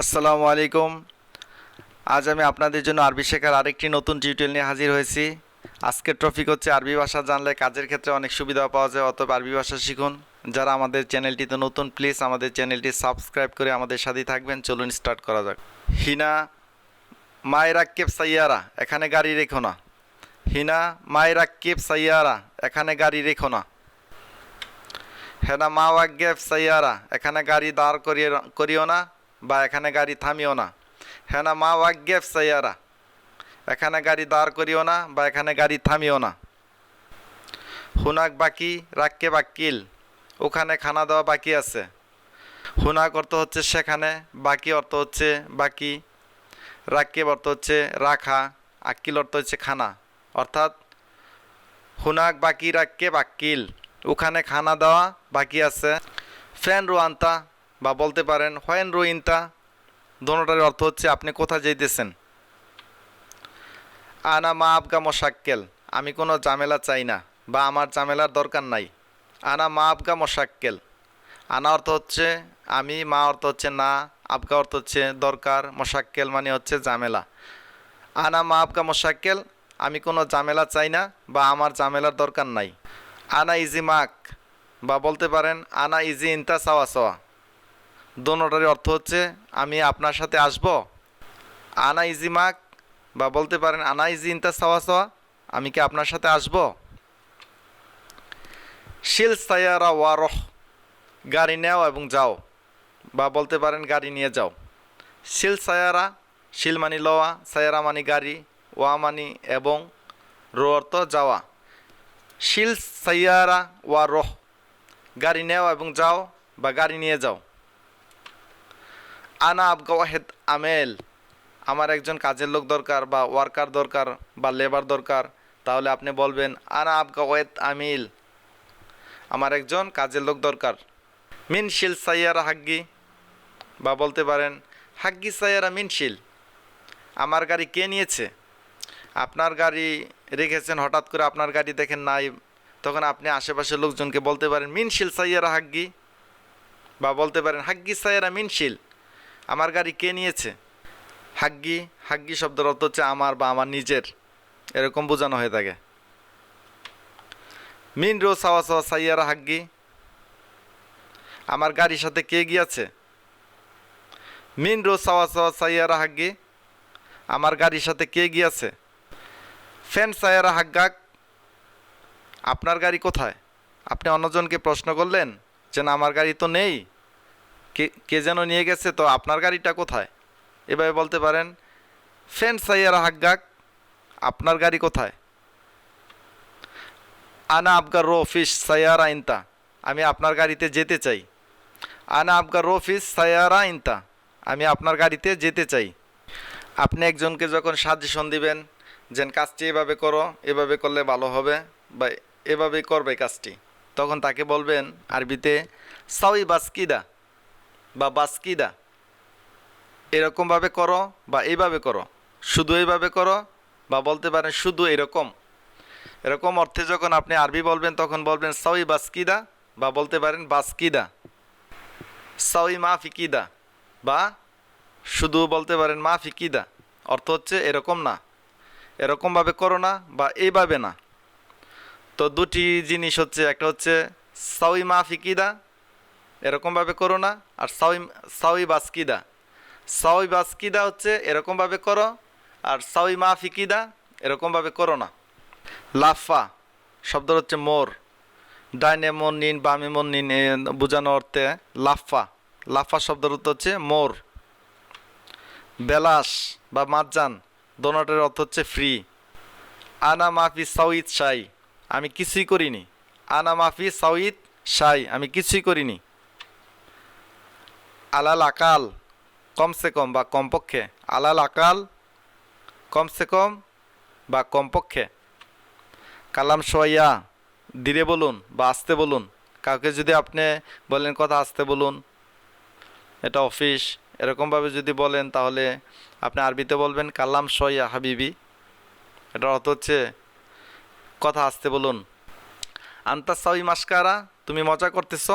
আসসালামু আলাইকুম। আজ আমি আপনাদের জন্য আরবি শেখার আরেকটি নতুন টিউটোরিয়াল নিয়ে হাজির হয়েছি। আজকের টপিক হচ্ছে আরবি ভাষা জানলে কাজের ক্ষেত্রে অনেক সুবিধা পাওয়া যায়, অতএব আরবি ভাষা শিখুন। যারা আমাদের চ্যানেলটিতে নতুন, প্লিজ আমাদের চ্যানেলটি সাবস্ক্রাইব করে আমাদের সাথেই থাকবেন। চলুন স্টার্ট করা যাক। হিনা মায়রাক্কেব সাইয়ারা, এখানে গাড়ি রেখো না। হিনা মায়রাক্কেব সাইয়ারা, এখানে গাড়ি রেখো না। হেনা মাওয়াগ্গেব সাইয়ারা, এখানে গাড়ি দাঁড় করিও না বা এখানে গাড়ি থামিও না। হেনা মাওয়াগ্গেব সাইয়ারা, এখানে গাড়ি দাঁড় করিও না বা এখানে গাড়ি থামিও না। হুনাক বাকি রাক্কে বাক্কিল, ওখানে খানা দেওয়া বাকি আছে। হুনাক অর্থ হচ্ছে সেখানে, বাকি অর্থ হচ্ছে বাকি, রাক্কেব অর্থ হচ্ছে রাখা, আক্কিল অর্থ হচ্ছে খানা। অর্থাৎ হুনাক বাকি রাক্কে বাক্কিল, ওখানে খানা দেওয়া বাকি আছে। ফ্যান রুয়ান্তা বা বলতে পারেন হোয়েন রুইন্তা, দোনোটার অর্থ হচ্ছে আপনি কোথায় যেতেছেন। আনা মা আবগা মশাক্কেল, আমি কোনো ঝামেলা চাই না বা আমার ঝামেলার দরকার নাই। আনা মা আবগা মশাক্কেল, আনা অর্থ হচ্ছে আমি, মা অর্থ হচ্ছে না, আবগা অর্থ হচ্ছে দরকার, মশাক্কেল মানে হচ্ছে ঝামেলা। আনা মা আবগা মশাক্কেল, আমি কোনো ঝামেলা চাই না বা আমার ঝামেলার দরকার নাই। আনা ইজি মাক বা বলতে পারেন আনা ইজি ইনতা সাওয়া সাওয়া, দোনোটারই অর্থ হচ্ছে আমি আপনার সাথে আসব। আনা ইজি মাক বা বলতে পারেন আনা ইজি ইনতা সাওয়া সাওয়া, আমি কি আপনার সাথে আসব। শিল সায়ারা ওয়ারহ, গাড়ি নেও এবং যাও বা বলতে পারেন গাড়ি নিয়ে যাও। শিল সায়ারা, শিল মানি লওয়া, সায়ারা মানি গাড়ি, ওয়া মানি এবং, রো অর্থ যাওয়া। শিল সাইয়ারা ওয়া রহ, গাড়ি নেও এবং যাও বা গাড়ি নিয়ে যাও। আনা আবগা ওয়াহেদ আমেল, আমার একজন কাজের লোক দরকার বা ওয়ার্কার দরকার বা লেবার দরকার, তাহলে আপনি বলবেন আনা আবগা ওয়াহেদ আমিল, আমার একজন কাজের লোক দরকার। মিনশিল সাইয়ারা হাগ্গি বা বলতে পারেন হাগ্গি সাইয়ারা মিনশিল, আমার গাড়ি কে নিয়েছে। আপনার গাড়ি রেখেছেন, হঠাৎ করে আপনার গাড়ি দেখেন নাই, তখন আপনি আশেপাশের লোকজনকে বলতে পারেন মিনশিল সাইয়ারা হাগ্গি বা বলতে পারেন হাগ্গি সাইয়ারা মিনশিল, আমার গাড়ি কে নিয়েছে। হাগ্গি, হাগ্গি শব্দের অর্থ হচ্ছে আমার বা আমার নিজের, এরকম বোঝানো হয়ে থাকে। মিন রো সাওয়া সাওয়া সাইয়ারা হাগ্গি, আমার গাড়ির সাথে কে গিয়েছে। মিন রো সাওয়া সাওয়া সাইয়ারা হাগ্গি, আমার গাড়ির সাথে কে গিয়েছে। ফ্যান সায়ারা হাগ্গাক, আপনার গাড়ি কোথায়। আপনি অন্যজনকে প্রশ্ন করলেন যে না আমার গাড়ি তো নেই, কে যেন নিয়ে গেছে, তো আপনার গাড়িটা কোথায়। এভাবে বলতে পারেন ফ্যান সাইয়ারা হাগ্গাক, আপনার গাড়ি কোথায়। আনা আবগার রোফিস সায়ারা ইনতা, আমি আপনার গাড়িতে যেতে চাই। আনা আবগার রোফিস সায়ারা ইনতা, আমি আপনার গাড়িতে যেতে চাই। আপনি একজনকে যখন সাজেশন দিবেন যে কাজটি এভাবে করো, এভাবে করলে ভালো হবে বা এভাবেই করবে কাজটি, তখন তাকে বলবেন আরবিতে সাউই বাসকিদা বা বাসকিদা, এরকমভাবে করো বা এইভাবে করো, শুধু এইভাবে করো বা বলতে পারেন শুধু এরকম। এরকম অর্থে যখন আপনি আরবি বলবেন তখন বলবেন সাউই বাসকিদা বা বলতে পারেন বাসকিদা। সাউই মা ফিকিদা বা শুধু বলতে পারেন মা ফিকিদা, অর্থ হচ্ছে এরকম না, এরকমভাবে করো না বা এইভাবে না। তো দুটি জিনিস হচ্ছে, একটা হচ্ছে সাউই মা ফিকিদা, এরকমভাবে করো না, আর সাউই বাসকিদা। সাউই বাসকিদা হচ্ছে এরকমভাবে করো, আর সাউই মা ফিকিদা এরকমভাবে করো না। লাফা শব্দ হচ্ছে মোর, ডাইনে মন নিন বামে মন নিন বোঝানো অর্থে লাফা। লাফা শব্দের অর্থ হচ্ছে মোর। বেলাস বা মাজ্জান, দোনোটার অর্থ হচ্ছে ফ্রি। আনা মাফি সাউইদ শাই, আমি কিছুই করিনি। আনা মাফি সাউইদ শাই, আমি কিছুই করিনি। আলাল আকাল, কমসে কম বা কমপক্ষে। আলাল আকাল, কমসে কম বা কমপক্ষে। কালাম সোয়া, ধীরে বলুন বা আস্তে বলুন। কাউকে যদি আপনি বলেন কথা আস্তে বলুন, এটা অফিস, এরকমভাবে যদি বলেন তাহলে আপনি আরবিতে বলবেন কালাম সোয়া হাবিবি, এটার অর্থ হচ্ছে কথা আস্তে বলুন। আন্তা সাউই মাস্কারা, তুমি মজা করতেছ।